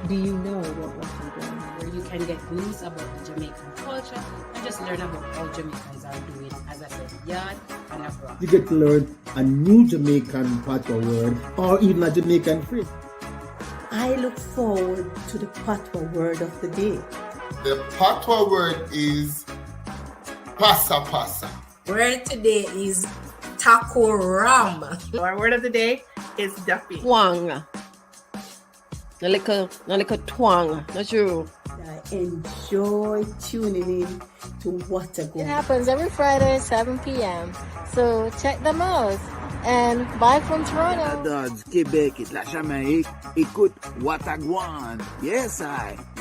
Do you know what Gwaan, where you can get news about the Jamaican culture and just learn about how Jamaicans are doing, as I said, yard and abroad. You get to learn a new Jamaican patois word or even a Jamaican phrase. I look forward to the patois word of the day. The patois word is pasa pasa. Word today is taco ram. Our word of the day is duffy. Twang. No little twang. Not true. I enjoy tuning in to What a Gwaan. It happens every Friday at 7 p.m. So check them out. And bye from Toronto. Dans Québec et la Jamaïque, écoute What a Gwaan. Yes,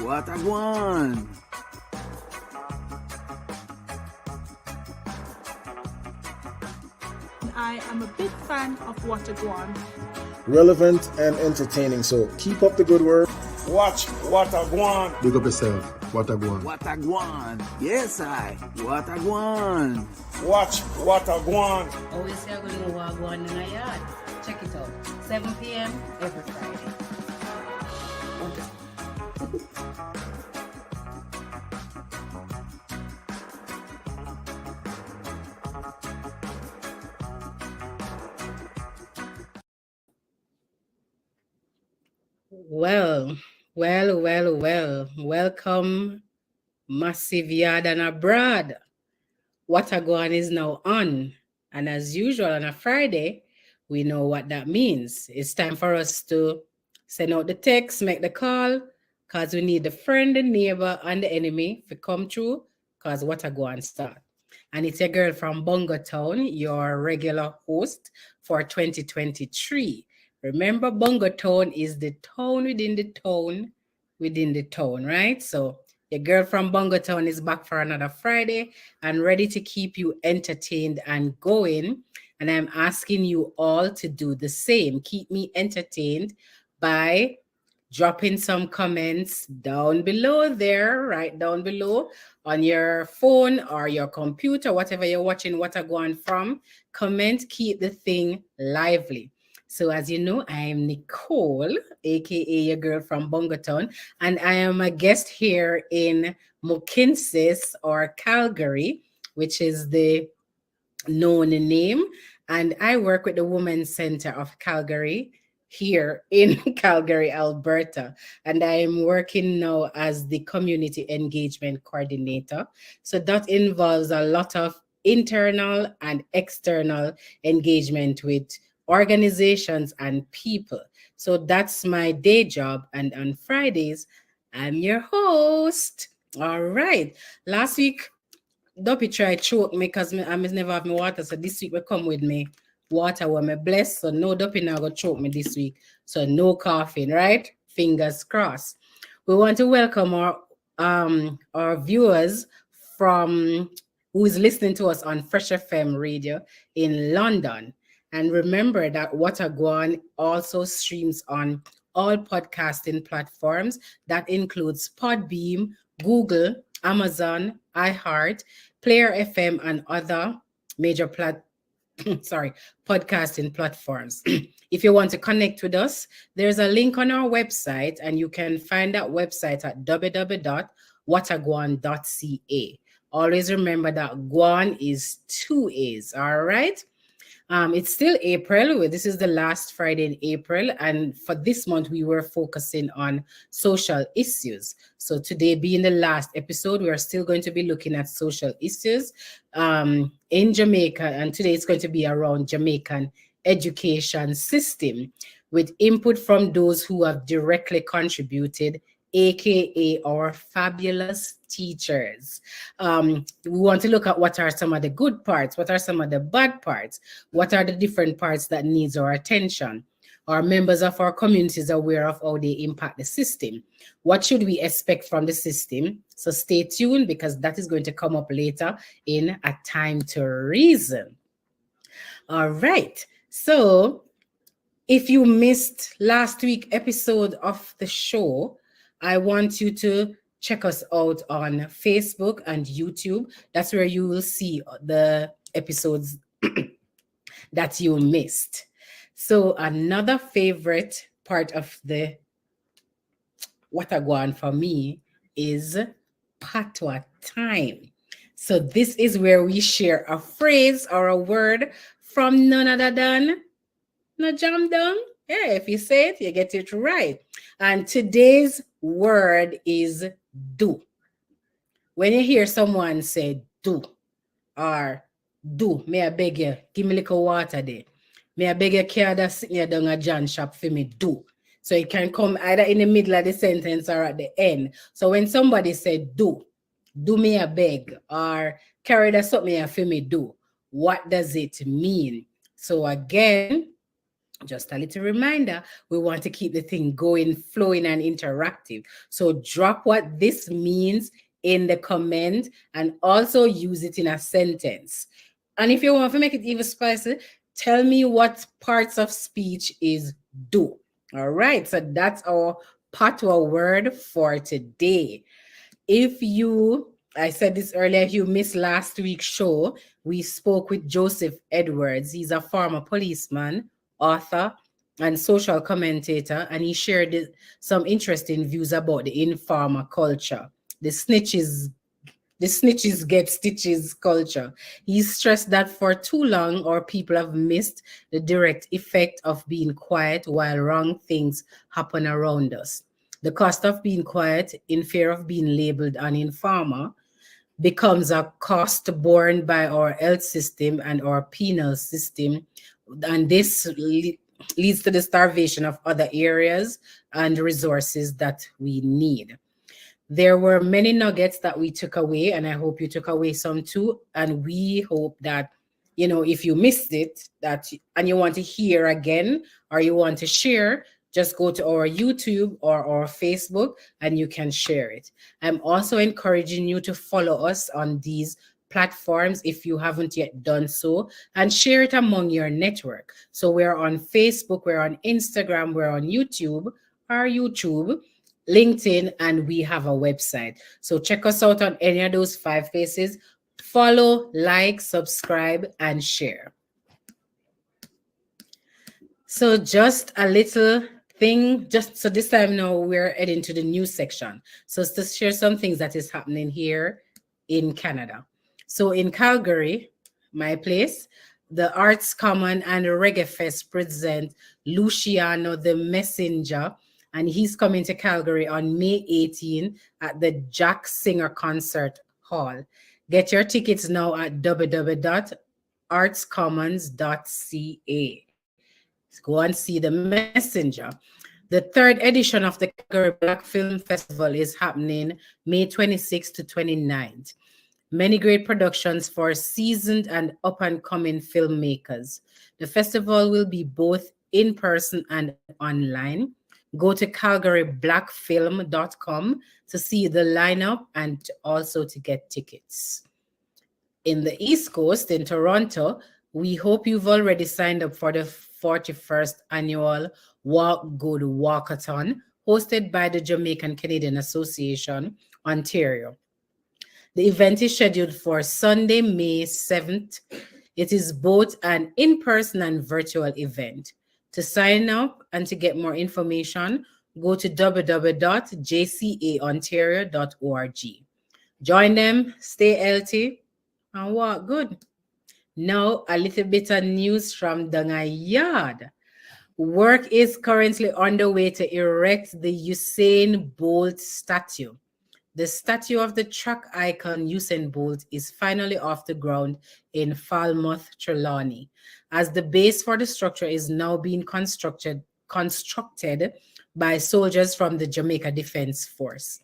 What a Gwaan. I am a big fan of What a Gwaan. Relevant and entertaining, so keep up the good work. Watch What a Gwaan. Big up yourself. What a Gwaan. What a Gwaan. Yes, What a Gwaan. Watch What a Gwaan. Always say I'm going to walk one in a yard. Check it out. 7 p.m. every Friday. Well. Welcome, Massive Yard and Abroad. What a Gwaan is now on. And as usual on a Friday, we know what that means. It's time for us to send out the text, make the call, because we need the friend, the neighbor, and the enemy to come through, because What a Gwaan start. And it's your girl from Bongo Town, your regular host for 2023. Remember, Bongo Town is the town within the town, right? So your girl from Bongo Town is back for another Friday and ready to keep you entertained and going. And I'm asking you all to do the same. Keep me entertained by dropping some comments down below there, right down below on your phone or your computer, whatever you're watching What a Gwaan from. Comment, keep the thing lively. So as you know, I am Nicole, aka your girl from Bongo Town, and I am a guest here in Mokintsis or Calgary, which is the known name. And I work with the Women's Center of Calgary here in Calgary, Alberta. And I am working now as the Community Engagement Coordinator. So that involves a lot of internal and external engagement with organizations and people. So that's my day job. And on Fridays, I'm your host. All right. Last week, Duppy tried to choke me because I never have my water. So this week will come with me water when me blessed. So no Duppy now go choke me this week. So no coughing, right? Fingers crossed. We want to welcome our viewers from who is listening to us on Fresh FM radio in London. And remember that What a Gwaan also streams on all podcasting platforms. That includes Podbeam, Google, Amazon, iHeart, Player FM, and other major podcasting platforms. If you want to connect with us, there's a link on our website, and you can find that website at www.whatagwaan.ca. Always remember that Gwaan is 2 A's, all right? It's still April. This is the last Friday in April. And for this month, we were focusing on social issues. So today being the last episode, we are still going to be looking at social issues in Jamaica. And today it's going to be around Jamaican education system with input from those who have directly contributed, aka our fabulous teachers. We want to look at what are some of the good parts, what are some of the bad parts, what are the different parts that needs our attention. Are members of our communities aware of how they impact the system? What should we expect from the system? So stay tuned, because that is going to come up later in A Time to Reason. All right. So if you missed last week's episode of the show, I want you to check us out on Facebook and YouTube. That's where you will see the episodes that you missed. So another favorite part of the Watagwan for me is Patwa time. So this is where we share a phrase or a word from none other than no jam down. Yeah, if you say it, you get it right. And today's word is do. When you hear someone say do or do, may I beg you, give me a little water there. May I beg you, carry that sit here down a John shop for me, do. So it can come either in the middle of the sentence or at the end. So when somebody said do me a beg, or carry that something here for me, do, what does it mean? So again, just a little reminder, we want to keep the thing going, flowing, and interactive. So drop what this means in the comment and also use it in a sentence. And if you want to make it even spicy, tell me what parts of speech is do. All right, so that's our patois word for today. I said this earlier, if you missed last week's show, we spoke with Joseph Edwards. He's a former policeman, author, and social commentator, and he shared some interesting views about the informer culture, the snitches get stitches culture. He stressed that for too long, our people have missed the direct effect of being quiet while wrong things happen around us. The cost of being quiet in fear of being labeled an informer becomes a cost borne by our health system and our penal system. And this leads to the starvation of other areas and resources that we need. There were many nuggets that we took away, and I hope you took away some too. And we hope that, if you missed it, and you want to hear again or you want to share, just go to our YouTube or our Facebook and you can share it. I'm also encouraging you to follow us on these platforms if you haven't yet done so, and share it among your network. So we're on Facebook, we're on Instagram, we're on YouTube, LinkedIn, and we have a website. So check us out on any of those 5 places. Follow, like, subscribe, and share. So just a little thing, so this time now we're heading to the news section. So to share some things that is happening here in Canada. So in Calgary, my place, the Arts Common and Reggae Fest present Luciano the Messenger, and he's coming to Calgary on May 18 at the Jack Singer Concert Hall. Get your tickets now at www.artscommons.ca. Go and see the Messenger. The 3rd edition of the Calgary Black Film Festival is happening May 26th to 29th. Many great productions for seasoned and up-and-coming filmmakers. The festival will be both in person and online. Go to calgaryblackfilm.com to see the lineup and also to get tickets. In the East Coast, in Toronto, we hope you've already signed up for the 41st annual Walk Good Walkathon, hosted by the Jamaican Canadian Association, Ontario. The event is scheduled for Sunday, May 7th. It is both an in-person and virtual event. To sign up and to get more information, go to www.jcaontario.org. Join them, stay healthy, and walk good. Now, a little bit of news from Danga Yard. Work is currently underway to erect the Usain Bolt statue. The statue of the track icon Usain Bolt is finally off the ground in Falmouth, Trelawney, as the base for the structure is now being constructed by soldiers from the Jamaica Defense Force.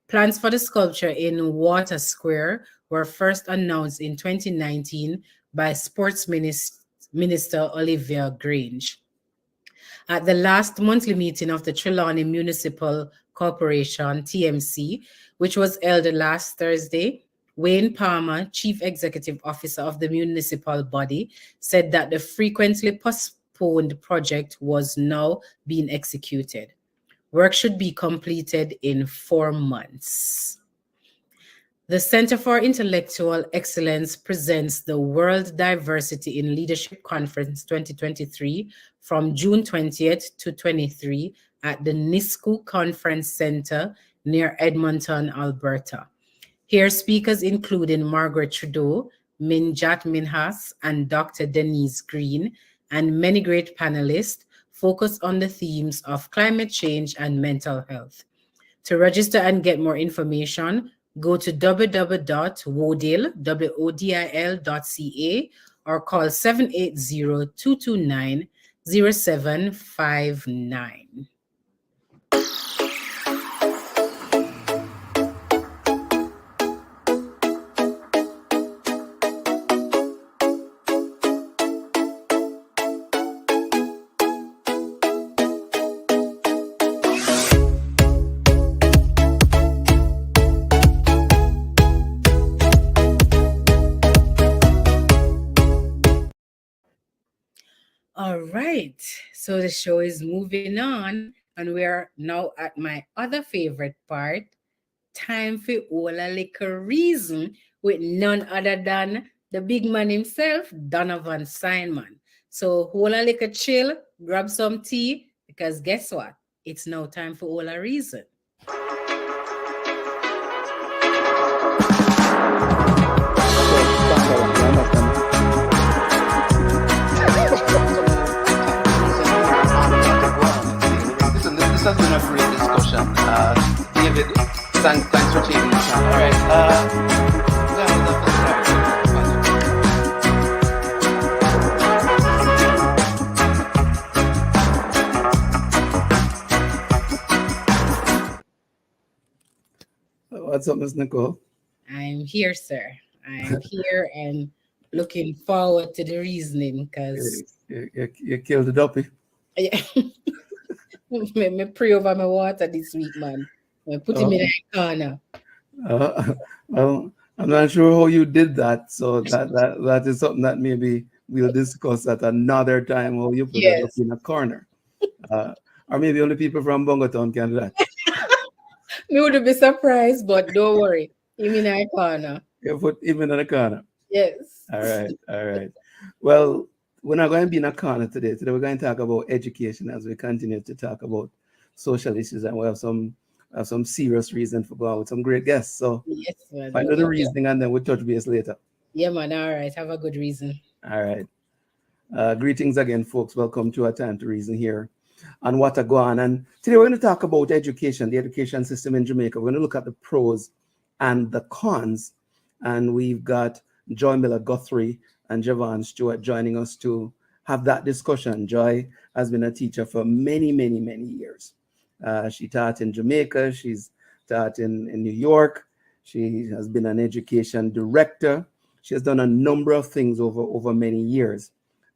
Plans for the sculpture in Water Square were first announced in 2019 by Sports Minister Olivia Grange. At the last monthly meeting of the Trelawney Municipal Corporation, TMC, which was held last Thursday, Wayne Palmer, Chief Executive Officer of the municipal body, said that the frequently postponed project was now being executed. Work should be completed in 4 months. The Center for Intellectual Excellence presents the World Diversity in Leadership Conference 2023 from June 20th to 23 at the NISCU Conference Center near Edmonton, Alberta. Here, speakers including Margaret Trudeau, Minjat Minhas, and Dr. Denise Green, and many great panelists focus on the themes of climate change and mental health. To register and get more information, go to www.wodil.ca or call 780-229-0759. All right, so the show is moving on, and we are now at my other favorite part, time for all a little reason with none other than the big man himself, Donovan Simon. So hold a little chill, grab some tea, because guess what? It's now time for all a reason. This has been a great discussion. David, thanks for taking the time. All right. What's up, Miss Nicole? I'm here, sir. I'm here and looking forward to the reasoning because you killed the duppy. Yeah. Me pray over my water this week, man. I put him in a corner. Well, I'm not sure how you did that, so that is something that maybe we'll discuss at another time. How you put it up in a corner, or maybe only people from Bongotown can do that. Me would be surprised, but don't worry, him in a corner. You put him in a corner. Yes. All right. Well, we're not going to be in a corner today. Today we're going to talk about education as we continue to talk about social issues, and we have some serious reason for going with some great guests. So yes, man. Find out the reasoning and then we'll touch base later. Yeah, man. All right. Have a good reason. All right. Greetings again, folks. Welcome to our Time to Reason here on Gwaan. And today we're going to talk about education, the education system in Jamaica. We're going to look at the pros and the cons. And we've got Joy Miller Guthrie and Javon Stewart joining us to have that discussion. Joy has been a teacher for many, many, many years. She taught in Jamaica. She's taught in New York. She has been an education director. She has done a number of things over many years.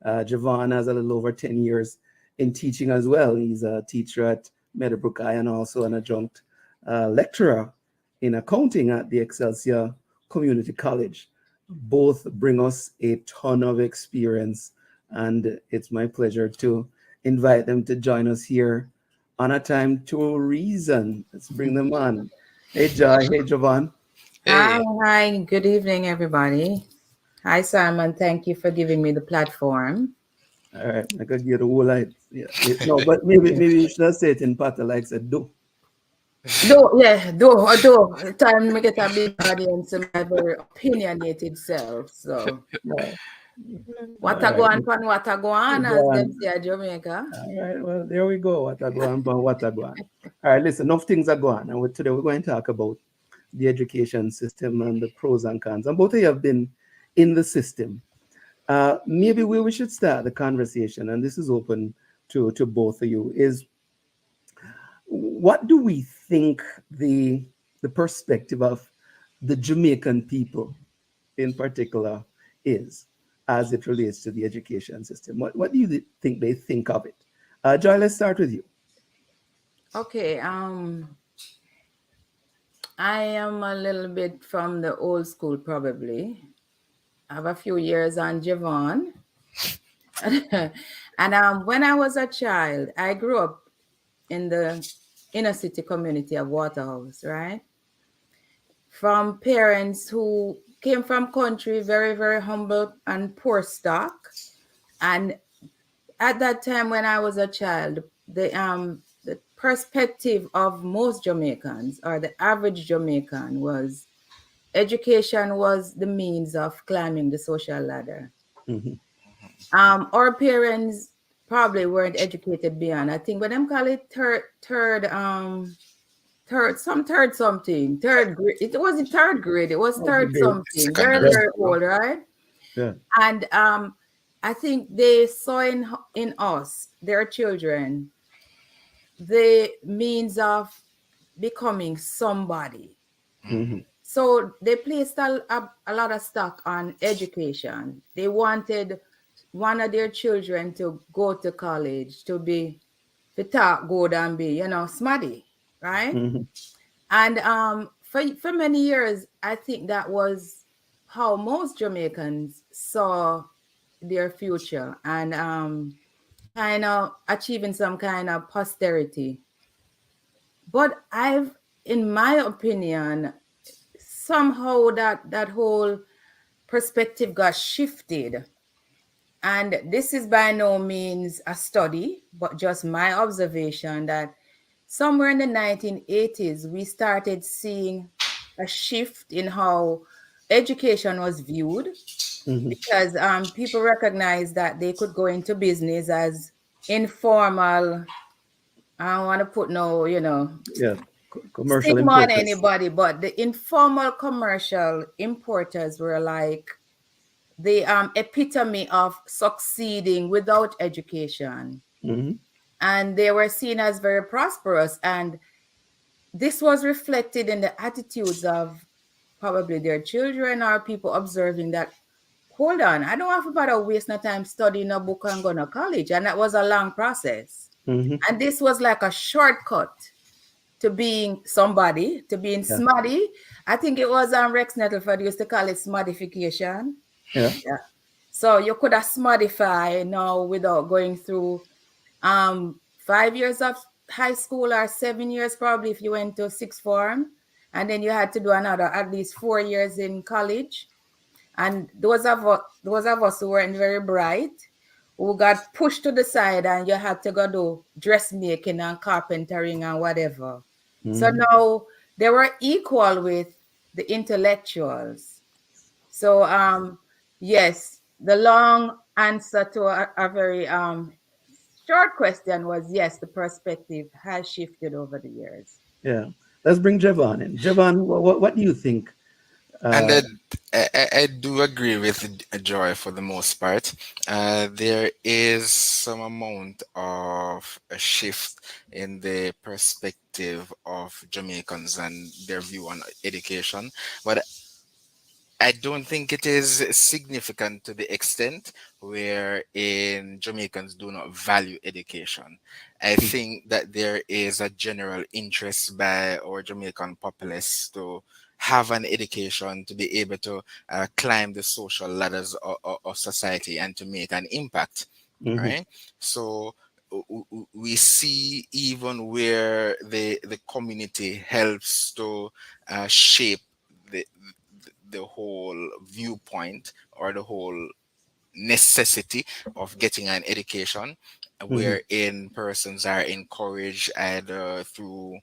Javon has a little over 10 years in teaching as well. He's a teacher at Meadowbrook High and also an adjunct lecturer in accounting at the Excelsior Community College. Both bring us a ton of experience, and it's my pleasure to invite them to join us here on A Time to Reason. Let's bring them on. Hey, Joy. Hey, Javon. Hey. Hi. Good evening, everybody. Hi, Simon. Thank you for giving me the platform. All right. I could get a whole lot. Yeah. No, but maybe you should say it in Pata like said, do. Do. Time me get a big audience and my very opinionated self. So, what a go on, as them say in Jamaica. All right, well, there we go. What a go on. All right, listen, enough things are going. And today we're going to talk about the education system and the pros and cons. And both of you have been in the system. Maybe where we should start the conversation, and this is open to both of you, is what do we think the perspective of the Jamaican people in particular is as it relates to the education system? What do you think they think of it? Joy, let's start with you. Okay. I am a little bit from the old school, probably. I have a few years on Javon. And when I was a child, I grew up in the inner city community of Waterhouse, right? from parents who came from country very, very humble and poor stock. And at that time when I was a child, the perspective of most Jamaicans or the average Jamaican was education was the means of climbing the social ladder. Our parents probably weren't educated beyond. I think when them call it third grade. It wasn't third grade. It was third something. Very, very old, right? Yeah. And I think they saw in us, their children, the means of becoming somebody. So they placed a lot of stock on education. They wanted one of their children to go to college, to talk good and be, smarty, right? And for many years, I think that was how most Jamaicans saw their future and kind of achieving some kind of posterity. But in my opinion, somehow that whole perspective got shifted. And this is by no means a study, but just my observation that somewhere in the 1980s, we started seeing a shift in how education was viewed because people recognized that they could go into business as informal. I don't want to put commercial stigma on importers. anybody, but the informal commercial importers were like the epitome of succeeding without education. And they were seen as very prosperous. And this was reflected in the attitudes of probably their children or people observing that, hold on, I don't have to bother waste no time studying a book and going to college. And that was a long process. And this was like a shortcut to being somebody, to being smarty. I think it was Rex Nettleford used to call it smartification. Yeah. So you could have smartify now without going through 5 years of high school or 7 years probably if you went to sixth form, and then you had to do another at least 4 years in college. And those of us who weren't very bright, who got pushed to the side, and you had to go do dressmaking and carpentering and whatever. So now they were equal with the intellectuals. So yes, the long answer to a very short question was yes, the perspective has shifted over the years. Yeah. Let's bring Javon in. Javon, what do you think? And I do agree with Joy for the most part. There is some amount of a shift in the perspective of Jamaicans and their view on education, but I don't think it is significant to the extent wherein Jamaicans do not value education. I think that there is a general interest by our Jamaican populace to have an education to be able to climb the social ladders of society and to make an impact, right? So we see even where the community helps to shape the whole viewpoint or the whole necessity of getting an education, wherein persons are encouraged either through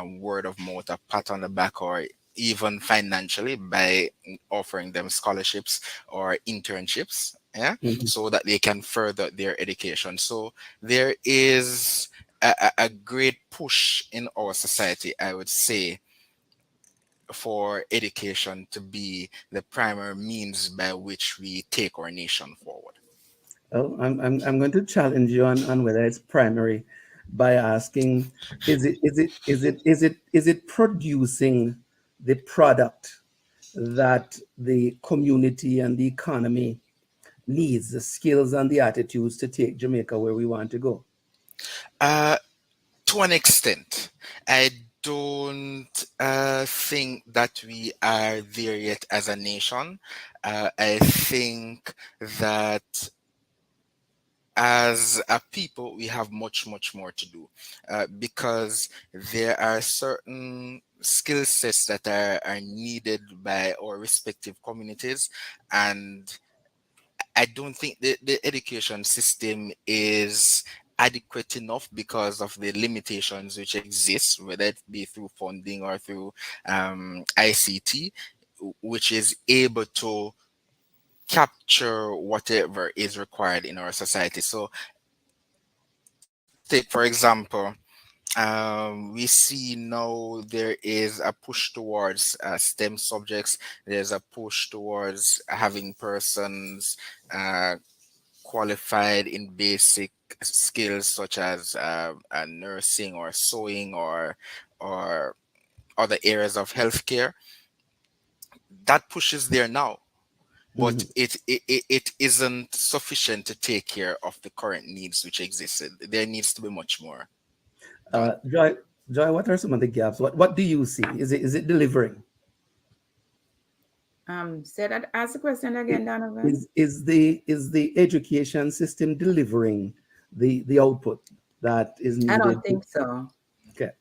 word of mouth, a pat on the back, or even financially by offering them scholarships or internships, so that they can further their education. So there is a great push in our society, I would say, for education to be the primary means by which we take our nation forward. Oh, I'm going to challenge you on whether it's primary by asking, is it producing the product that the community and the economy needs, the skills and the attitudes to take Jamaica where we want to go? To an extent. I don't think that we are there yet as a nation. I think that as a people, we have much more to do, because there are certain skill sets that are needed by our respective communities. And I don't think the education system is adequate enough because of the limitations which exist, whether it be through funding or through ICT, which is able to capture whatever is required in our society. So take, for example, we see now there is a push towards STEM subjects. There's a push towards having persons qualified in basic skills such as nursing or sewing or other areas of healthcare. That push is there now, but it isn't sufficient to take care of the current needs which existed. There needs to be much more. Joy, what are some of the gaps? What do you see? Is it delivering? Ask the question again, Donovan. Is the education system delivering the output that is needed? I don't think so. Okay.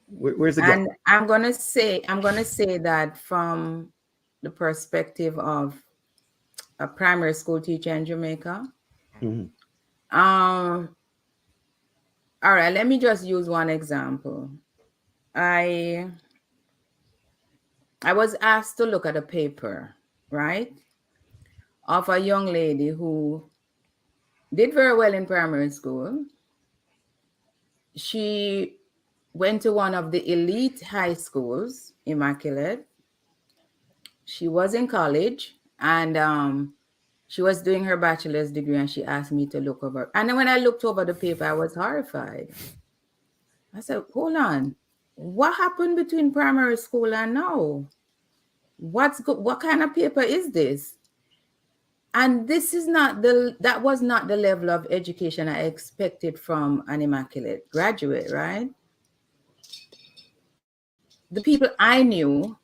Where's the gap? And I'm gonna say that from the perspective of a primary school teacher in Jamaica. All right, let me just use one example. I was asked to look at a paper, right, of a young lady who did very well in primary school. She went to one of the elite high schools, Immaculate. She was in college, and she was doing her bachelor's degree, and she asked me to look over. And then when I looked over the paper, I was horrified. I said, hold on, what happened between primary school and now? What kind of paper is this? And this is that was not the level of education I expected from an Immaculate graduate, right? The people I knew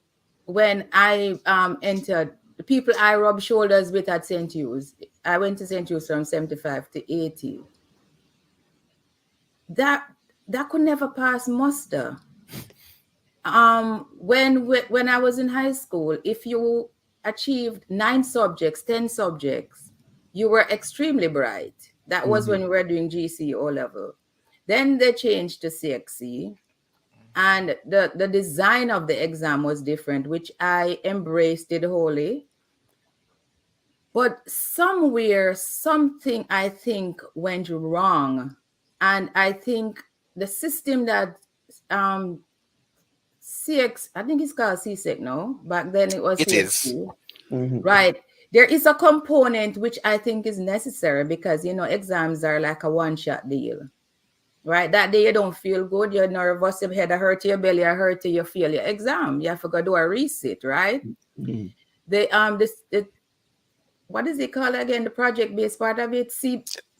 when I entered, the people I rubbed shoulders with at St. Hugh's, I went to St. Hugh's from 75 to 80. That could never pass muster. When I was in high school, if you achieved 9 subjects, 10 subjects, you were extremely bright. That was when we were doing GC O level. Then they changed to CXC, and the design of the exam was different, which I embraced it wholly. But somewhere, something I think went wrong. And I think the system that CX, I think it's called CSEC now. Back then it was CXC. Right. There is a component which I think is necessary because, exams are like a one-shot deal. Right? That day you don't feel good, you're nervous, your head hurt, your belly hurt, you fail your exam. You have to go do a resit, right? What is it called again? The project-based part of it?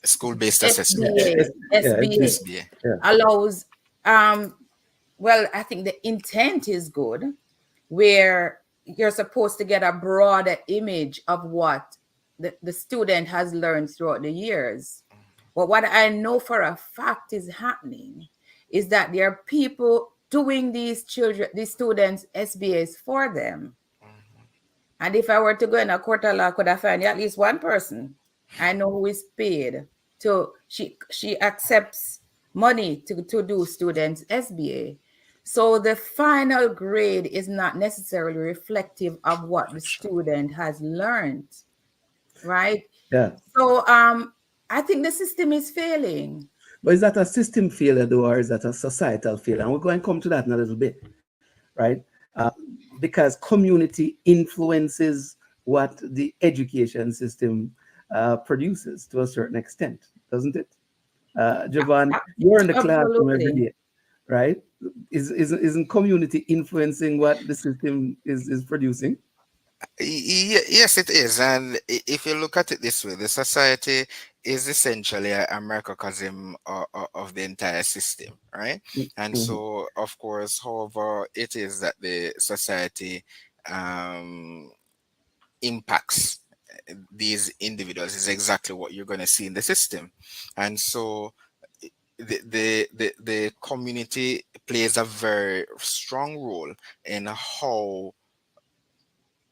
School-based assessment. SBA allows, well, I think the intent is good, where you're supposed to get a broader image of what the student has learned throughout the years. But what I know for a fact is happening is that there are people doing these students' SBAs for them. And if I were to go in a court of law, could I find at least one person I know who is paid she accepts money to do students' SBA. So the final grade is not necessarily reflective of what the student has learned, right? Yeah. So I think the system is failing. But is that a system failure, though, or is that a societal failure? And we're going to come to that in a little bit, right? Because community influences what the education system produces to a certain extent, doesn't it? Javon, you're in the classroom every day, right? Isn't community influencing what the system is producing? Yes, it is. And if you look at it this way, the society is essentially a microcosm of the entire system, right? And so, of course, however it is that the society impacts these individuals is exactly what you're going to see in the system. And so the community plays a very strong role in how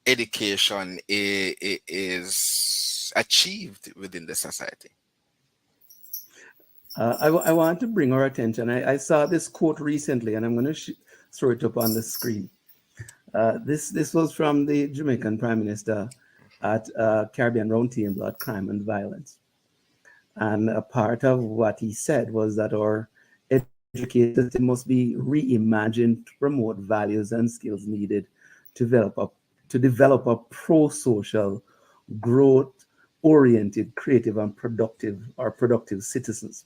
education is achieved within the society. I want to bring our attention. I saw this quote recently, and I'm going to throw it up on the screen. This was from the Jamaican Prime Minister at Caribbean Roundtable on Crime and Violence. And a part of what he said was that our education system must be reimagined to promote values and skills needed to develop a pro-social, growth-oriented, creative, and productive citizens.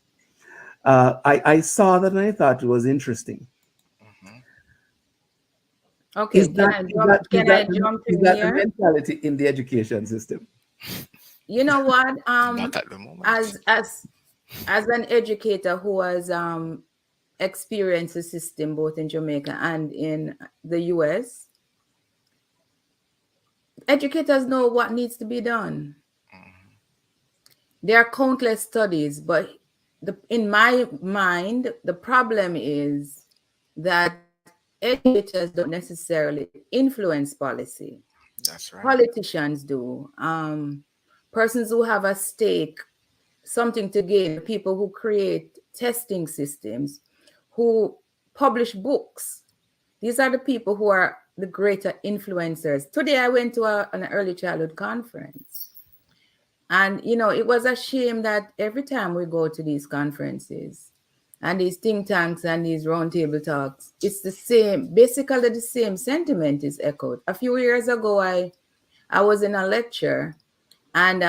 I saw that and I thought it was interesting. Okay, Is that the mentality in the education system? You know what? Not at the moment. As an educator who has experienced the system both in Jamaica and in the US, educators know what needs to be done. There are countless studies, but in my mind, the problem is that educators don't necessarily influence policy. That's right. Politicians do. Persons who have a stake, something to gain, people who create testing systems, who publish books. These are the people who are the greater influencers. Today, I went to an early childhood conference. And, you know, it was a shame that every time we go to these conferences and these think tanks and these roundtable talks, it's the same, basically the same sentiment is echoed. A few years ago, I was in a lecture and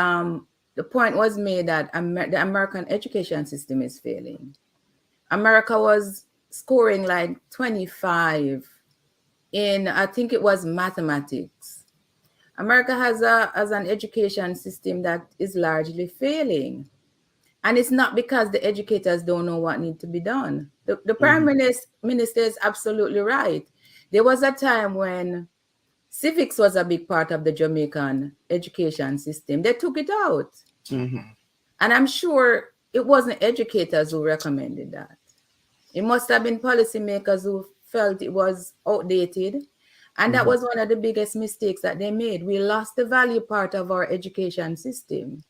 the point was made that the American education system is failing. America was scoring like 25 in, I think it was mathematics. America has an education system that is largely failing. And it's not because the educators don't know what needs to be done. The Prime Minister is absolutely right. There was a time when civics was a big part of the Jamaican education system. They took it out. And I'm sure it wasn't educators who recommended that. It must have been policymakers who felt it was outdated. And that was one of the biggest mistakes that they made. We lost the value part of our education system.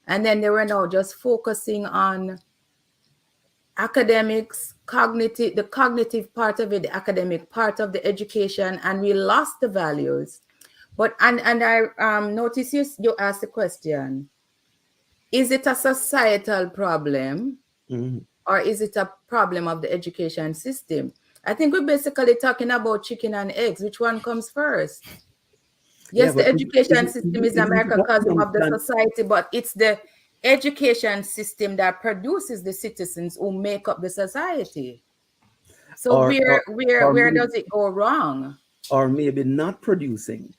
And then they were now just focusing on academics, the cognitive part of it, the academic part of the education, and we lost the values. But and I notice you asked the question, is it a societal problem or is it a problem of the education system? I think we're basically talking about chicken and eggs. Which one comes first? Yes, the education system is a microcosm of the society, but it's the education system that produces the citizens who make up the society. So where does it go wrong? Or maybe not producing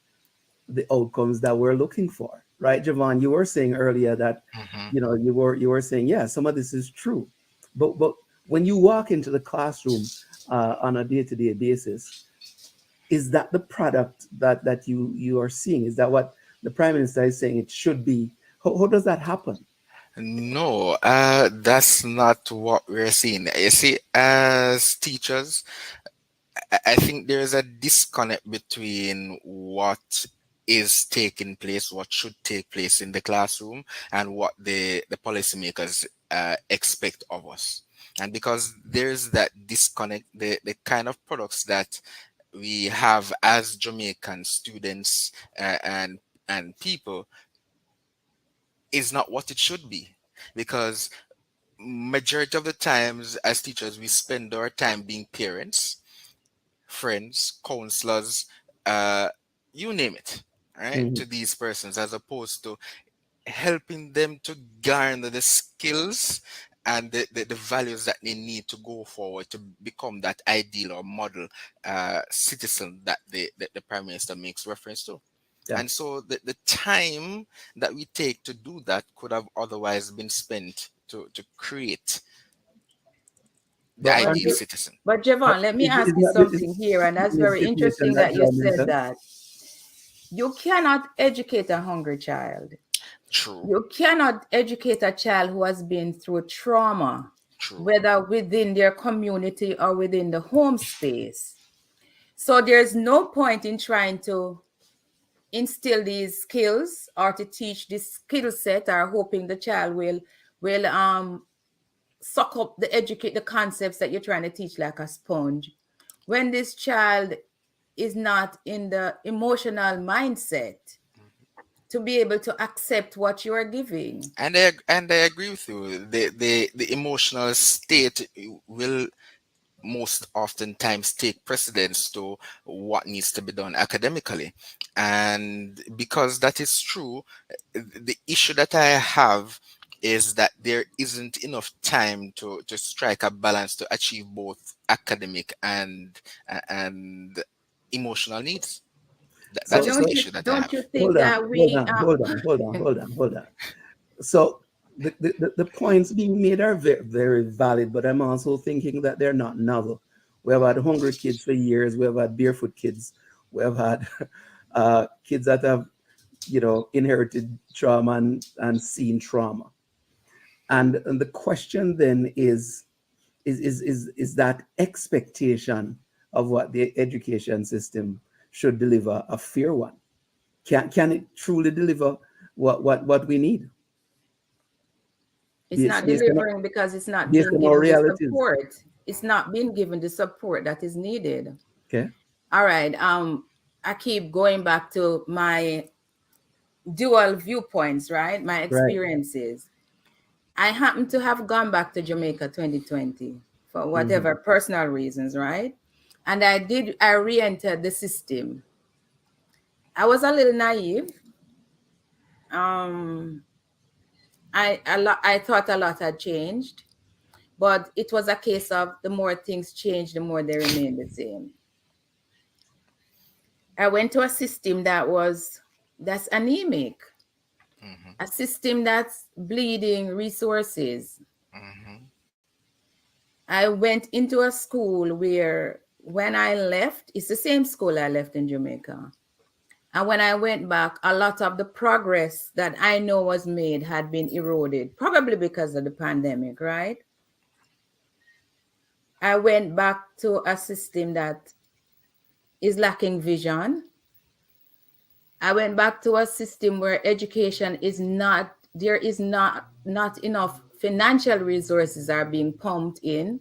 the outcomes that we're looking for, right? Javon, you were saying earlier that you know you were saying, yeah, some of this is true, but when you walk into the classroom on a day-to-day basis, is that the product that you are seeing? Is that what the Prime Minister is saying it should be? How does that happen? No, that's not what we're seeing. You see, as teachers, I think there's a disconnect between what is taking place, what should take place in the classroom, and what the policymakers expect of us. And because there's that disconnect, the kind of products that we have as Jamaican students and people is not what it should be. Because majority of the times as teachers, we spend our time being parents, friends, counselors, you name it, right, to these persons, as opposed to helping them to garner the skills and the values that they need to go forward to become that ideal or model citizen that the Prime Minister makes reference to. Yeah. And so the time that we take to do that could have otherwise been spent to create the ideal citizen. But Javon, let me ask you something here, and that's very interesting that you said that. You cannot educate a hungry child. True. You cannot educate a child who has been through trauma. whether within their community or within the home space. So there's no point in trying to instill these skills or to teach this skill set or hoping the child will suck up the concepts that you're trying to teach like a sponge, when this child is not in the emotional mindset to be able to accept what you are giving. And I agree with you. The emotional state will most oftentimes take precedence to what needs to be done academically. And because that is true, the issue that I have is that there isn't enough time to strike a balance to achieve both academic and emotional needs. That is the issue that I have. Don't you think that we hold on. So the points being made are very, very valid, but I'm also thinking that they're not novel. We have had hungry kids for years. We have had barefoot kids. We have had kids that have, inherited trauma and seen trauma. And the question then is that expectation of what the education system should deliver a fair one? Can it truly deliver what we need? It's not delivering because it's not being given the support. It's not being given the support that is needed. Okay. All right. I keep going back to my dual viewpoints, right? My experiences. Right. I happen to have gone back to Jamaica 2020 for whatever personal reasons, right? And I re-entered the system. I was a little naive. I thought a lot had changed, but it was a case of the more things change, the more they remain the same. I went to a system that's anemic, a system that's bleeding resources. I went into a school where when I left, it's the same school I left in Jamaica. And when I went back, a lot of the progress that I know was made had been eroded, probably because of the pandemic, right? I went back to a system that is lacking vision. I went back to a system where education there is not enough financial resources are being pumped in.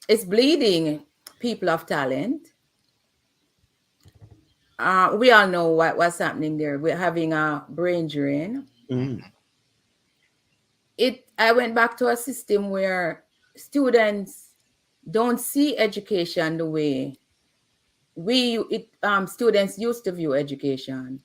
It's bleeding people of talent. We all know what's happening there. We're having a brain drain. I went back to a system where students don't see education the way students used to view education.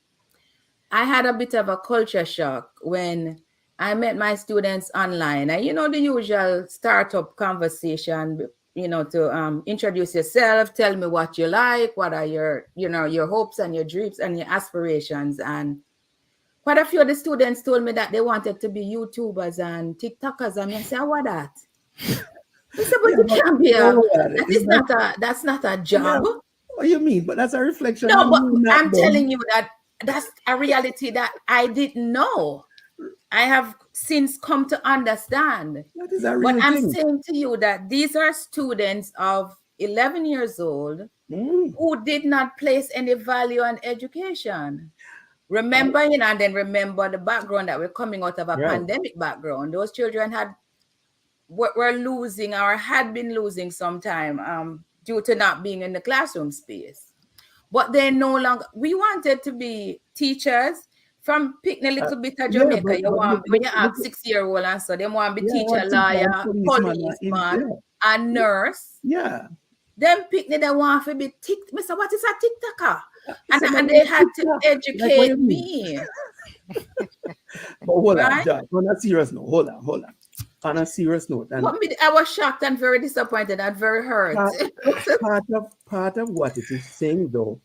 I had a bit of a culture shock when I met my students online. And the usual startup conversation, to introduce yourself, tell me what you like, what are your hopes and your dreams and your aspirations. And quite a few of the students told me that they wanted to be YouTubers and TikTokers. And I said, what that? I said, but you can't be that's not a job. Yeah. What do you mean? But that's a reflection. No, but I'm telling you that that's a reality that I didn't know. I have since come to understand. That is a real but I'm thing. saying to you that these are students of 11 years old who did not place any value on education. Remember, and then remember the background that we're coming out of a pandemic background. Those children were losing or had been losing some time due to not being in the classroom space. But they no longer, we wanted to be teachers from picking a little bit of Jamaica. When you have 6-year-old and so they want to be teacher, lawyer, policeman, and nurse. Yeah. Them picnic they want to be Mr. What is a TikToker? And they had to educate me. But hold on, John, on a serious note, hold on. On a serious note, and I was shocked and very disappointed and very hurt. Part of what it is saying, though,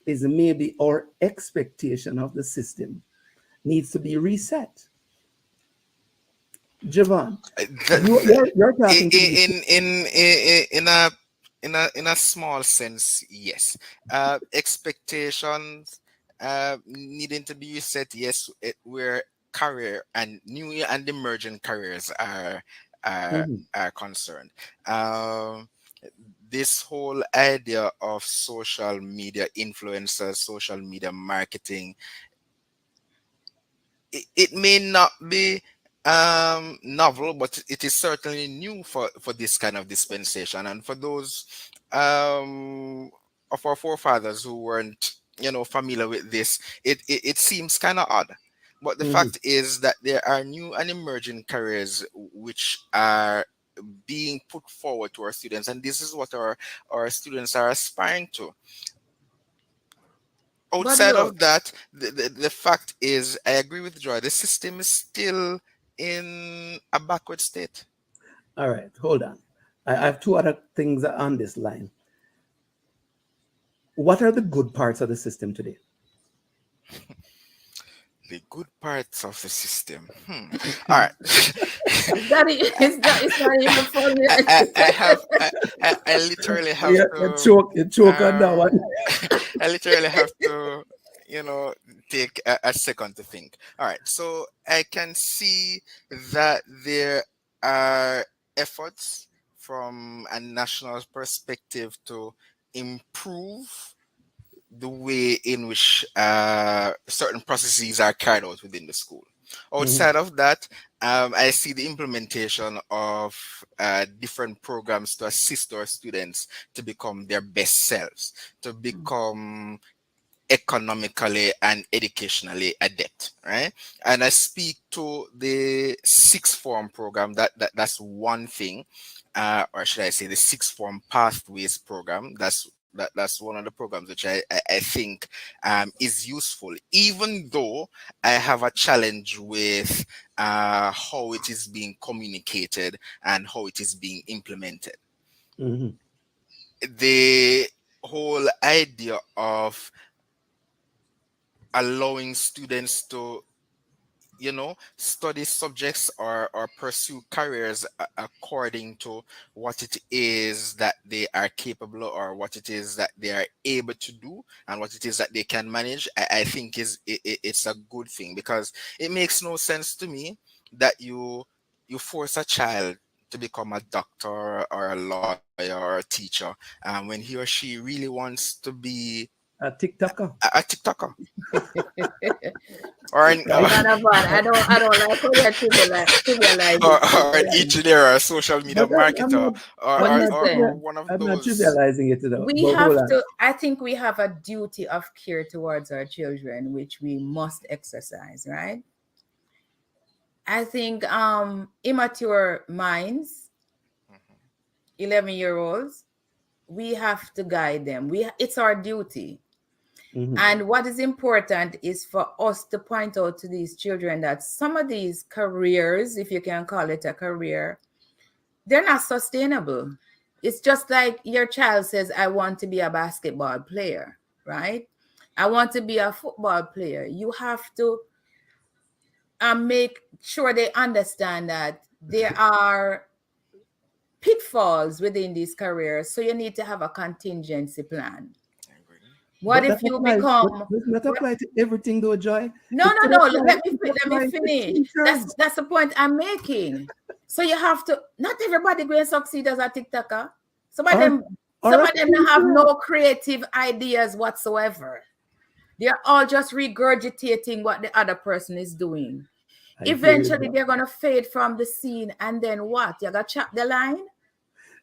is maybe our expectation of the system needs to be reset. Javon, you're talking in a small sense, yes. Expectations needing to be reset. Yes, we're career and new and emerging careers are concerned. Um, this whole idea of social media influencers, social media marketing, it may not be novel, but it is certainly new for this kind of dispensation. And for those of our forefathers who weren't, familiar with this, it seems kind of odd. But the fact is that there are new and emerging careers which are being put forward to our students, and this is what our students are aspiring to. Outside of that, the fact is, I agree with Joy, the system is still in a backward state. All right, hold on. I have two other things on this line. What are the good parts of the system today? The good parts of the system. All right. It's not even funny. I literally have to. You choke on that one. I literally have to, take a second to think. All right. So I can see that there are efforts from a national perspective to improve the way in which certain processes are carried out within the school. Outside of that, I see the implementation of different programs to assist our students to become their best selves, to become economically and educationally adept, right? And I speak to the sixth form program. That's one thing, or should I say, the sixth form pathways program. That's one of the programs which I think is useful, even though I have a challenge with how it is being communicated and how it is being implemented. The whole idea of allowing students to study subjects or pursue careers according to what it is that they are capable of, or what it is that they are able to do, and what it is that they can manage, I think it's a good thing, because it makes no sense to me that you force a child to become a doctor or a lawyer or a teacher when he or she really wants to be a TikToker. A TikToker. Or an I don't like how you're trivializing. Or an engineer or a social media marketer or one of those. I'm not trivializing it though. We have to. I think we have a duty of care towards our children, which we must exercise, right? I think immature minds, 11-year-olds, we have to guide them. It's our duty. And what is important is for us to point out to these children that some of these careers, if you can call it a career, they're not sustainable. It's just like your child says, I want to be a basketball player, right? I want to be a football player. You have to make sure they understand that there are pitfalls within these careers. So you need to have a contingency plan. What if you become? Doesn't that apply to everything, though, Joy? No. Let me finish. That's the point I'm making. So you have to. Not everybody going to succeed as a TikToker. Some of them have no creative ideas whatsoever. They're all just regurgitating what the other person is doing. Eventually, they're going to fade from the scene, and then what? You're going to chop the line.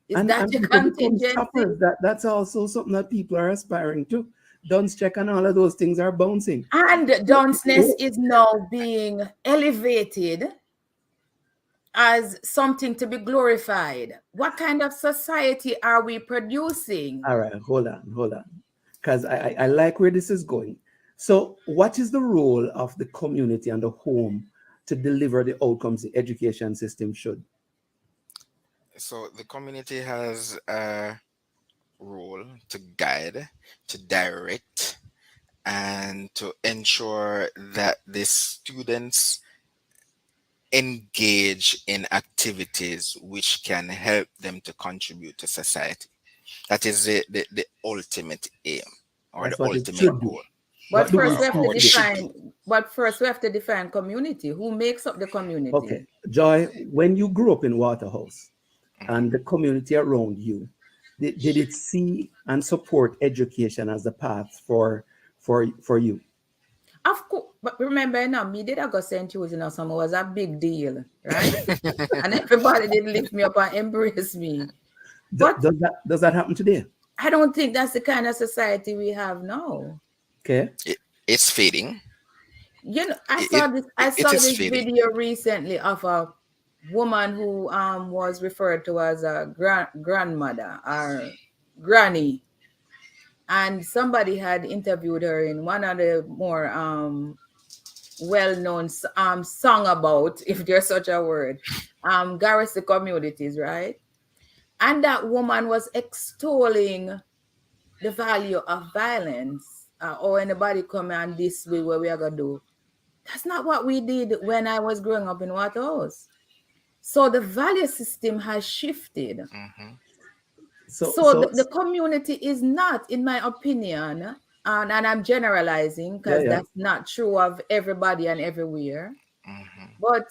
Is that your contingency? That's also something that people are aspiring to. Dunce check and all of those things are bouncing. And dunceness is now being elevated as something to be glorified. What kind of society are we producing? All right, hold on. Because I like where this is going. So what is the role of the community and the home to deliver the outcomes the education system should? So the community has a role to guide, to direct, and to ensure that the students engage in activities which can help them to contribute to society. That is the ultimate aim, or the ultimate goal. But What do we first we have to see today? define. But first we have to define community. Who makes up the community? Okay, Joy, when you grew up in Waterhouse and the community around you, did it see and support education as a path for you? Of course, but remember now, me did I go St. Jude's, summer was a big deal, right? And everybody did lift me up and embrace me. But does that happen today? I don't think that's the kind of society we have now. Okay. It's fading. You know, I saw this fading. video recently of a woman who was referred to as a grandmother or granny. And somebody had interviewed her in one of the more well-known song about, if there's such a word, garrison communities, right? And that woman was extolling the value of violence. Or anybody come and this way, what we are gonna do. That's not what we did when I was growing up in Waterhouse. So the value system has shifted. Mm-hmm. So the community is not, in my opinion, and I'm generalizing because that's not true of everybody and everywhere, but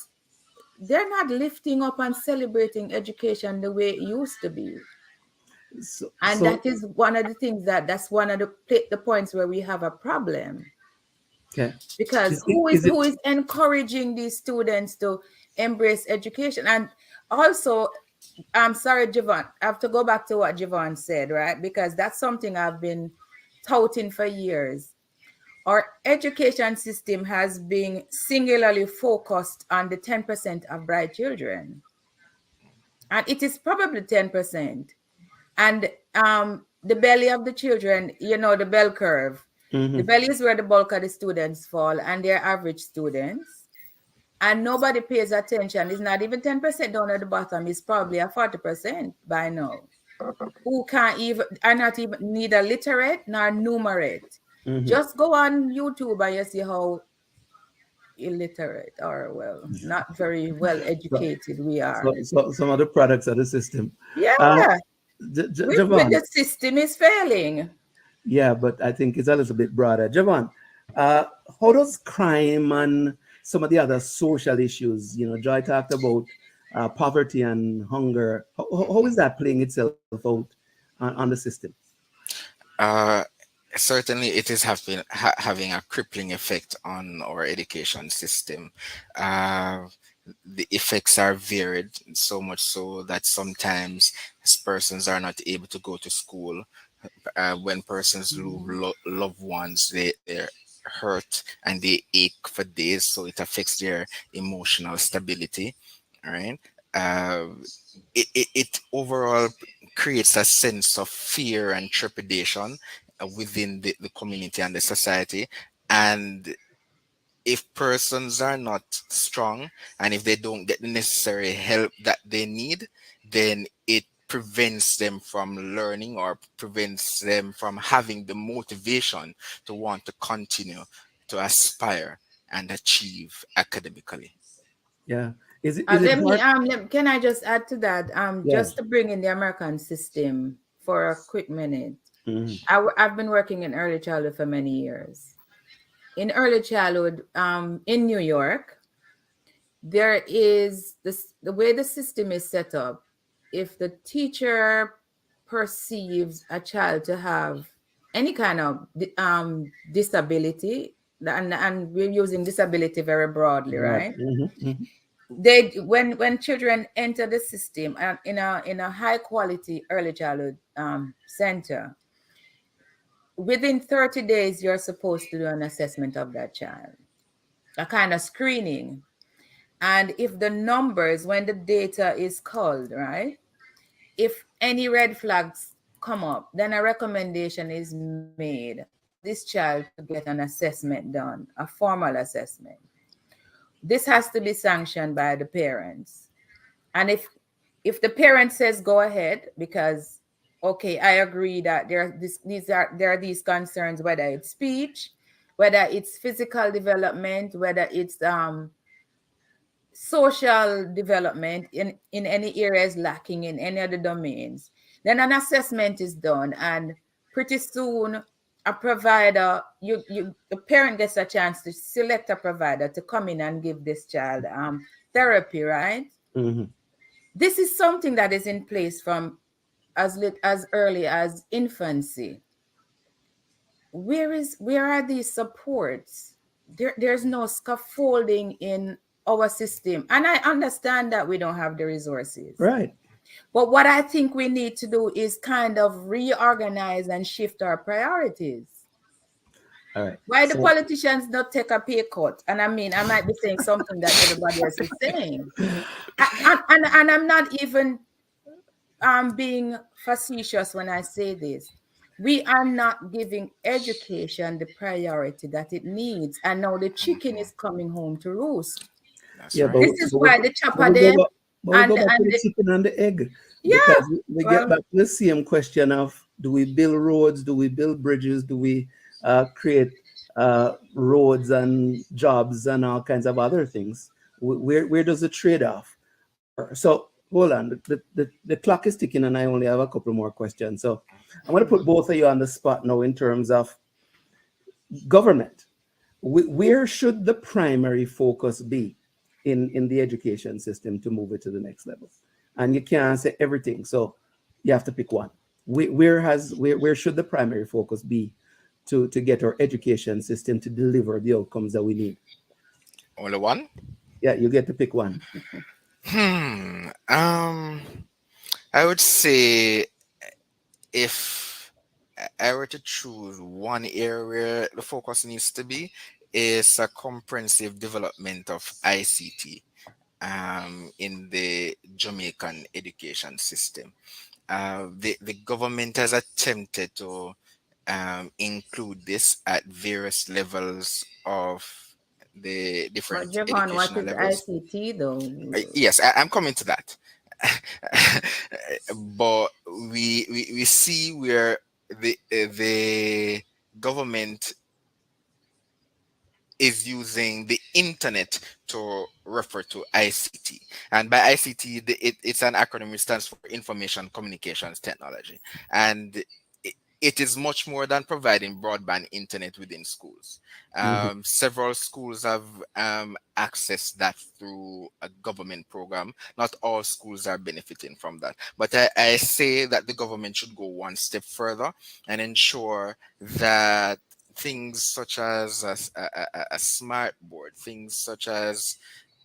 they're not lifting up and celebrating education the way it used to be. That is one of the things that's one of the points where we have a problem. Okay. Because who is encouraging these students to embrace education? And also, I'm sorry, Javon, I have to go back to what Javon said, right? Because that's something I've been touting for years. Our education system has been singularly focused on the 10% of bright children. And it is probably 10%. And the belly of the children, the bell curve. Mm-hmm. The belly is where the bulk of the students fall, and they're average students. And nobody pays attention. It's not even 10% down at the bottom. It's probably a 40% by now. Who are not even neither literate nor numerate. Mm-hmm. Just go on YouTube and you see how illiterate or not very well educated we are. So some of the products of the system. Yeah. The system is failing. Yeah, but I think it's a little bit broader. Javon, how does crime and some of the other social issues, Joy talked about poverty and hunger. How is that playing itself out on the system? Certainly, it is having a crippling effect on our education system. The effects are varied, so much so that sometimes persons are not able to go to school. When persons lose loved ones, they're hurt and they ache for days, so it affects their emotional stability. All right. It overall creates a sense of fear and trepidation within the community and the society. And if persons are not strong and if they don't get the necessary help that they need, then it prevents them from learning or prevents them from having the motivation to want to continue to aspire and achieve academically. Yeah. Can I just add to that? Just to bring in the American system for a quick minute. Mm-hmm. I've been working in early childhood for many years. In early childhood, in New York, there is the way the system is set up. If the teacher perceives a child to have any kind of disability, and we're using disability very broadly, right? Mm-hmm. Mm-hmm. When children enter the system in a high quality early childhood center, within 30 days, you're supposed to do an assessment of that child, a kind of screening. And if the numbers, when the data is called, right, if any red flags come up, then a recommendation is made for this child to get an assessment done, a formal assessment. This has to be sanctioned by the parents. And if the parent says go ahead, because okay, I agree that there are these concerns, whether it's speech, whether it's physical development, whether it's social development in any areas lacking in any other domains, then an assessment is done. And pretty soon a provider, the parent gets a chance to select a provider to come in and give this child therapy, right? Mm-hmm. This is something that is in place from as early as infancy. Where are these supports? There's no scaffolding in our system. And I understand that we don't have the resources. Right. But what I think we need to do is kind of reorganize and shift our priorities. All right. Why the politicians not take a pay cut? And I mean, I might be saying something that everybody else is saying. And I'm not even being facetious when I say this. We are not giving education the priority that it needs. And now the chicken is coming home to roost. This is why the chopper them and the chicken and the egg. Yeah. Because we get back to the same question of, do we build roads? Do we build bridges? Do we create roads and jobs and all kinds of other things? Where does the trade-off? So hold on, the clock is ticking and I only have a couple more questions. So I'm going to put both of you on the spot now in terms of government. Where should the primary focus be in the education system to move it to the next level? And you can't say everything, so you have to pick one. Where should the primary focus be to get our education system to deliver the outcomes that we need? Only one? Yeah, you get to pick one. I would say if I were to choose one area where the focus needs to be, is a comprehensive development of ICT in the Jamaican education system. The government has attempted to include this at various levels of the different Javon, what educational is levels. ICT though? Yes, I'm coming to that. But we see where the government is using the internet to refer to ICT. And by ICT, it's an acronym which stands for Information Communications Technology. And it is much more than providing broadband internet within schools. Several schools have accessed that through a government program. Not all schools are benefiting from that. But I say that the government should go one step further and ensure that things such as a smart board, things such as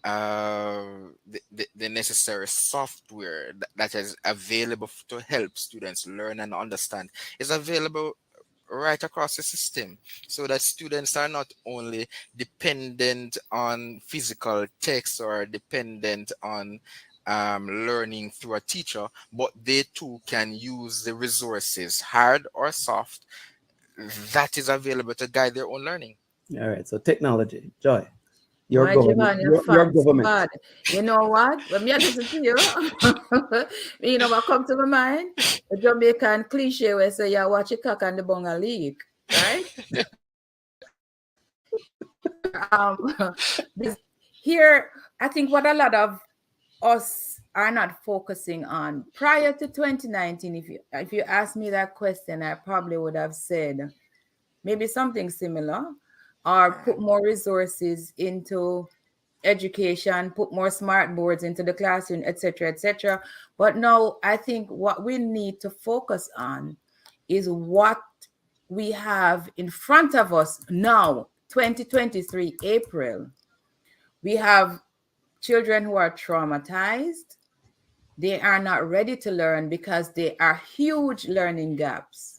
the necessary software that is available to help students learn and understand is available right across the system, so that students are not only dependent on physical text or dependent on learning through a teacher, but they too can use the resources, hard or soft, that is available to guide their own learning. All right, so technology, Joy. Your government. Government. You know what? When me listen to you, you know what come to my mind? The Jamaican cliche where say you watch a cock and the bung a leak, right? Here, I think what a lot of us are not focusing on prior to 2019. If you ask me that question, I probably would have said maybe something similar, or put more resources into education, put more smart boards into the classroom, etc., etc. But now I think what we need to focus on is what we have in front of us now, 2023 April. We have children who are traumatized. They are not ready to learn because there are huge learning gaps.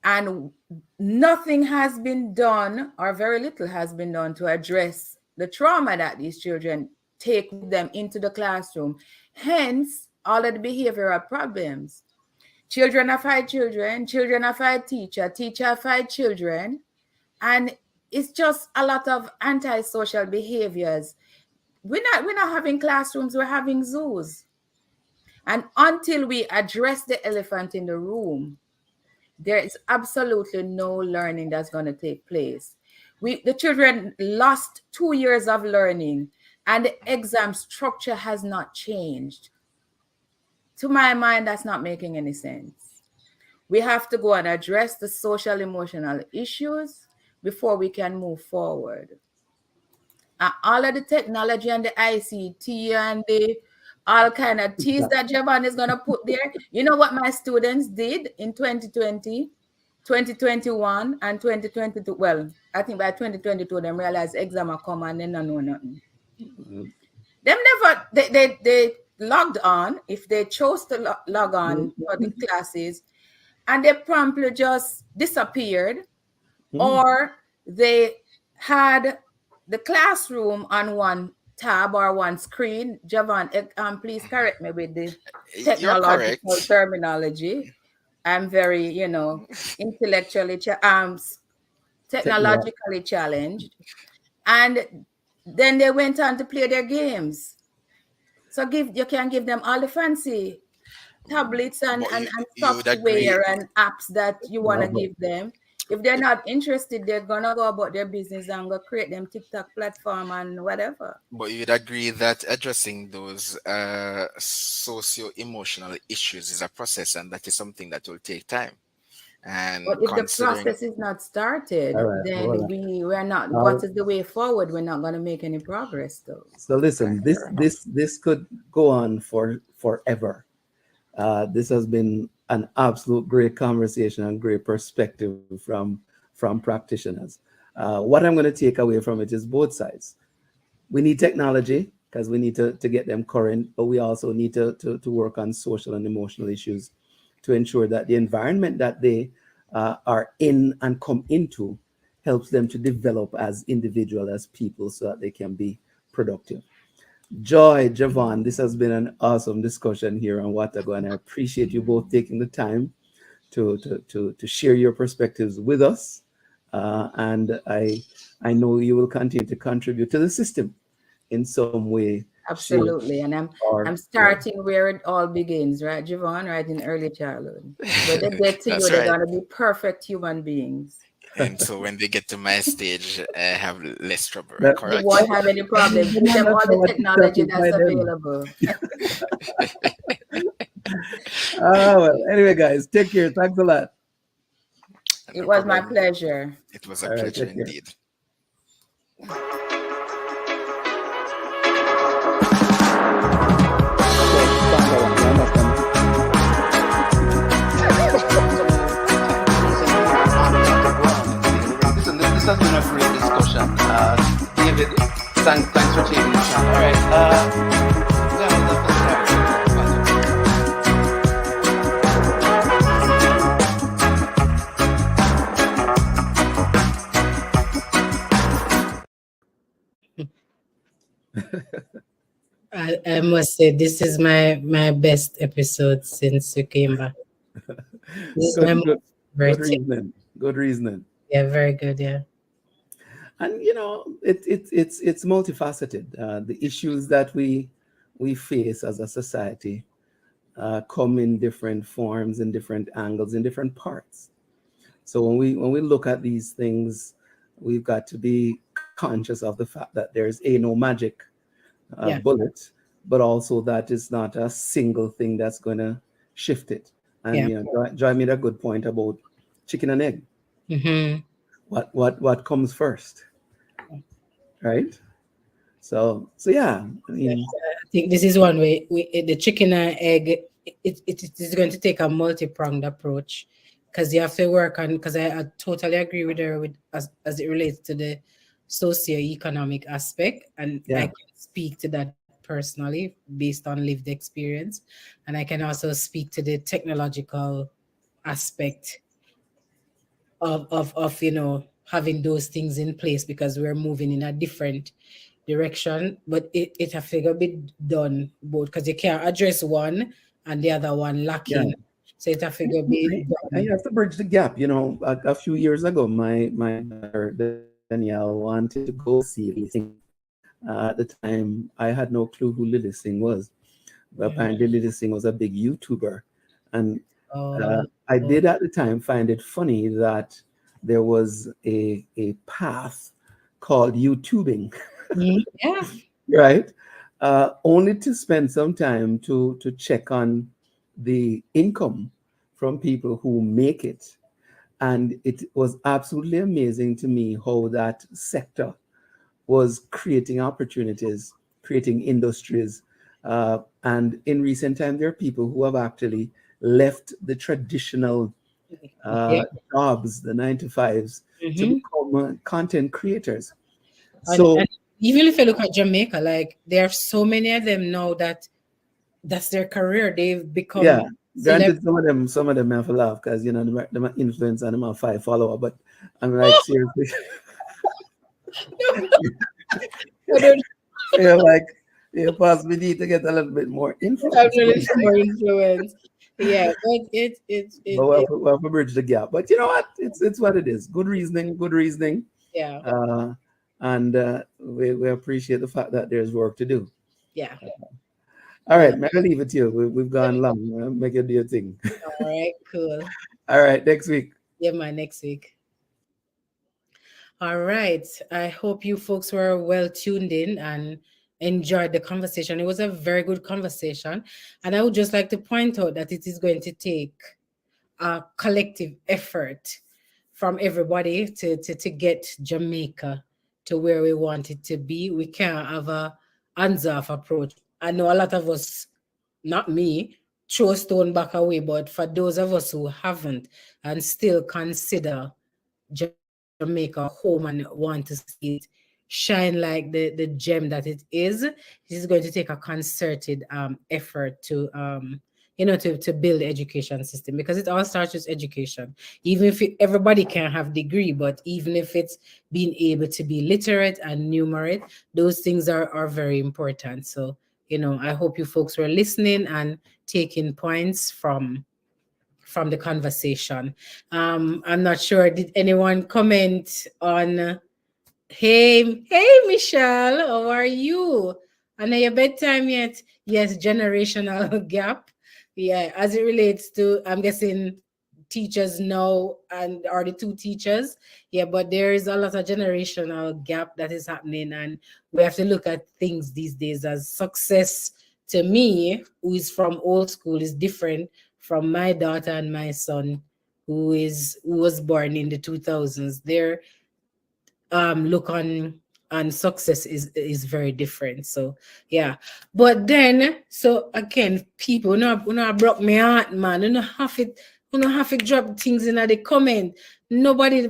And nothing has been done, or very little has been done, to address the trauma that these children take with them into the classroom. Hence, all of the behavioral problems. Children are fight children, children are fight teacher, teacher fight children. And it's just a lot of antisocial behaviors. We're not having classrooms, we're having zoos. And until we address the elephant in the room, there is absolutely no learning that's going to take place. The children lost 2 years of learning, and the exam structure has not changed. To my mind, that's not making any sense. We have to go and address the social emotional issues before we can move forward. All of the technology and the ICT and the all kind of T's that Javon is going to put there. You know what my students did in 2020, 2021, and 2022? Well, I think by 2022, they realized exam are come and they don't know nothing. Them never, they logged on, if they chose to log on for the classes, and they promptly just disappeared, or they had the classroom on one tab or one screen. Javon, please correct me with the technological terminology. I'm very, intellectually, technologically challenged. And then they went on to play their games. So you can give them all the fancy tablets and software and apps that you want to give them. If they're not interested, they're gonna go about their business and go create them TikTok platform and whatever. But you'd agree that addressing those socio-emotional issues is a process, and that is something that will take time. And but if the process is not started, then we're not. What is the way forward? We're not going to make any progress, though. So listen, this could go on forever. This has been an absolute great conversation and great perspective from practitioners. What I'm going to take away from it is both sides. We need technology because we need to get them current, but we also need to work on social and emotional issues to ensure that the environment that they are in and come into helps them to develop as individuals, as people, so that they can be productive. Joy, Javon, this has been an awesome discussion here on Watago, and I appreciate you both taking the time to share your perspectives with us. And I know you will continue to contribute to the system in some way. Absolutely, and I'm starting where it all begins, right, Javon? Right in early childhood. When they get to you, they're gonna be perfect human beings. And so when they get to my stage, I have less trouble. Correct? They won't have any problem. Give them all the technology that's available. Well, anyway, guys, take care. Thanks a lot. It was my pleasure. It was a pleasure indeed. This has been a great discussion. David, thanks for taking the time. All right. I must say this is my best episode since you came back. Good reasoning. Yeah, very good. Yeah. And it's multifaceted. The issues that we face as a society come in different forms, in different angles, in different parts. So when we look at these things, we've got to be conscious of the fact that there's no magic bullet, but also that it's not a single thing that's going to shift it. And Joy made a good point about chicken and egg. Mm-hmm. What comes first, right? So yeah. I think this is one way. The chicken and egg. It is going to take a multi-pronged approach, because you have to work on. Because I totally agree with her as it relates to the socio-economic aspect, and I can speak to that personally based on lived experience, and I can also speak to the technological aspect of having those things in place, because we're moving in a different direction, but it have to be done both, because you can't address one and the other one lacking. So it have to be done. You have to bridge the gap. A few years ago, my daughter Danielle wanted to go see Lily Singh. At the time, I had no clue who Lily Singh was, but apparently Lily Singh was a big YouTuber, and I did at the time find it funny that there was a path called YouTubing, right? Only to spend some time to check on the income from people who make it. And it was absolutely amazing to me how that sector was creating opportunities, creating industries. And in recent time, there are people who have actually left the traditional jobs, the 9 to 5s, to become content creators. So and even if you look at Jamaica, like there are so many of them now that's their career. They've become granted, some of them have to laugh because them are influence and them have 5 followers. But I'm like, seriously. Possibly need to get a little bit more influence. Yeah, but it's but we'll have to bridge the gap. But you know what? It's what it is. Good reasoning. Yeah. And we appreciate the fact that there's work to do. Yeah. All right, I'll leave it to you. We've gone long. Make it do your thing. All right, cool. All right, next week. Yeah, next week. All right. I hope you folks were well tuned in and enjoyed the conversation. It was a very good conversation. And I would just like to point out that it is going to take a collective effort from everybody to get Jamaica to where we want it to be. We can't have a hands-off approach. I know a lot of us, not me, throw a stone back away, but for those of us who haven't and still consider Jamaica home and want to see it shine like the gem that it is going to take a concerted effort to to build the education system, because it all starts with education. Even if everybody can have degree, but even if it's being able to be literate and numerate, those things are very important. So I hope you folks were listening and taking points from the conversation. I'm not sure, did anyone comment on hey Michelle, how are you? I know your bedtime yet? Yes, generational gap. Yeah, as it relates to, I'm guessing teachers now and are the 2 teachers. Yeah, but there is a lot of generational gap that is happening, and we have to look at things these days as success. To me, who is from old school, is different from my daughter and my son, who was born in the 2000s. Their look on success is very different. So yeah, but then so again, people broke my heart, man. You don't have to drop things in the comment. Nobody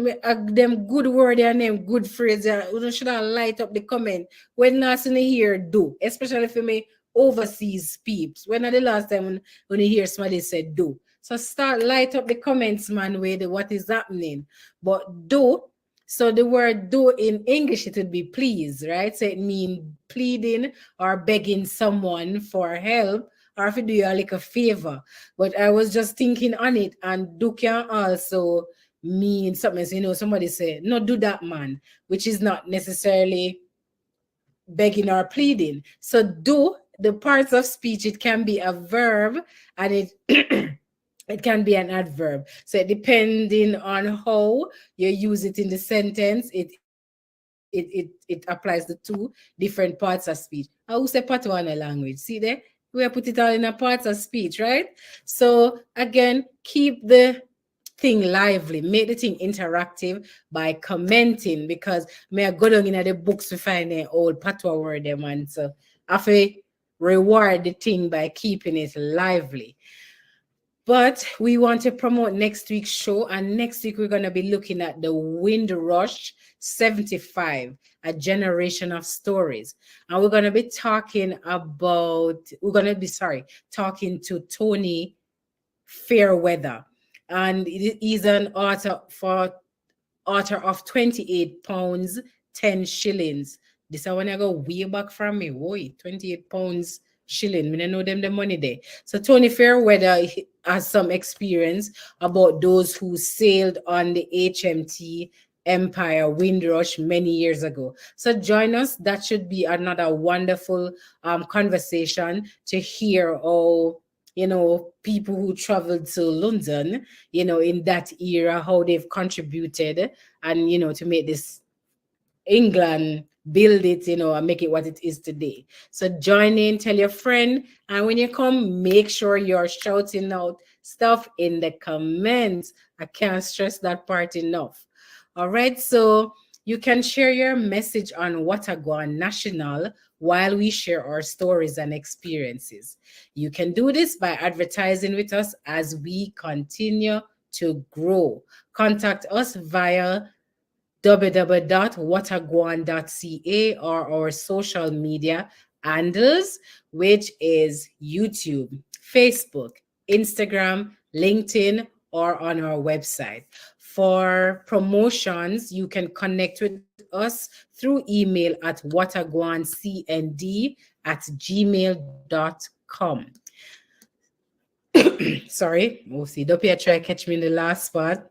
them good word and them good phrase. You should have light up the comment. When last in hear do, especially for me overseas peeps. When the last time when you hear somebody said do, so start light up the comments, man. With what is happening, but do. So the word do in English, it would be please, right? So it means pleading or begging someone for help, or if you do you like a favor. But I was just thinking on it, and do can also mean something. So, somebody say, no, do that, man, which is not necessarily begging or pleading. So do, the parts of speech, it can be a verb, and it it can be an adverb. So depending on how you use it in the sentence, it applies to 2 different parts of speech. I will say part one language. See there? We put it all in a parts of speech, right? So again, keep the thing lively, make the thing interactive by commenting, because may I go down in the books to find the old patois word them, and so I have to reward the thing by keeping it lively. But we want to promote next week's show, and next week we're going to be looking at the Windrush 75, a generation of stories. And we're going to be talking talking to Tony Fairweather. And he's an author of 28 pounds, 10 shillings. This I want to go way back from me. Whoa, 28 pounds shilling. I don't know them the money there. So Tony Fairweather has some experience about those who sailed on the HMT Empire Windrush many years ago. So join us. That should be another wonderful conversation to hear how people who traveled to London, in that era, how they've contributed and, to make this England build it, and make it what it is today. So join in, tell your friend, and when you come, make sure you're shouting out stuff in the comments. I can't stress that part enough. All right, so you can share your message on Gwaan National while we share our stories and experiences. You can do this by advertising with us as we continue to grow. Contact us via www.watagwan.ca or our social media handles, which is YouTube, Facebook, Instagram, LinkedIn, or on our website. For promotions, you can connect with us through email at watagwancnd@gmail.com. Sorry, we'll see. Don't try to catch me in the last spot.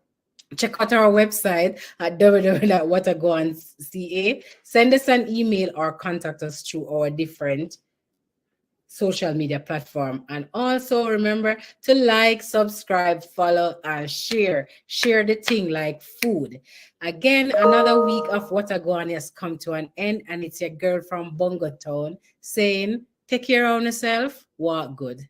Check out our website at www.watagwan.ca. Send us an email or contact us through our different social media platform. And also remember to like, subscribe, follow, and share. Share the thing like food. Again, another week of Gwaan has come to an end, and it's your girl from Bongo Town saying, take care of yourself, walk good.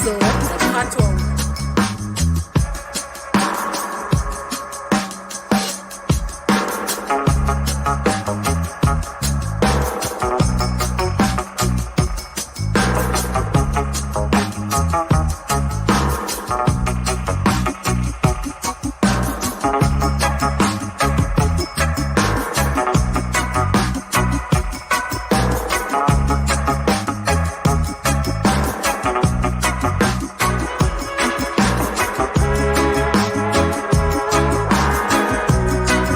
So the patois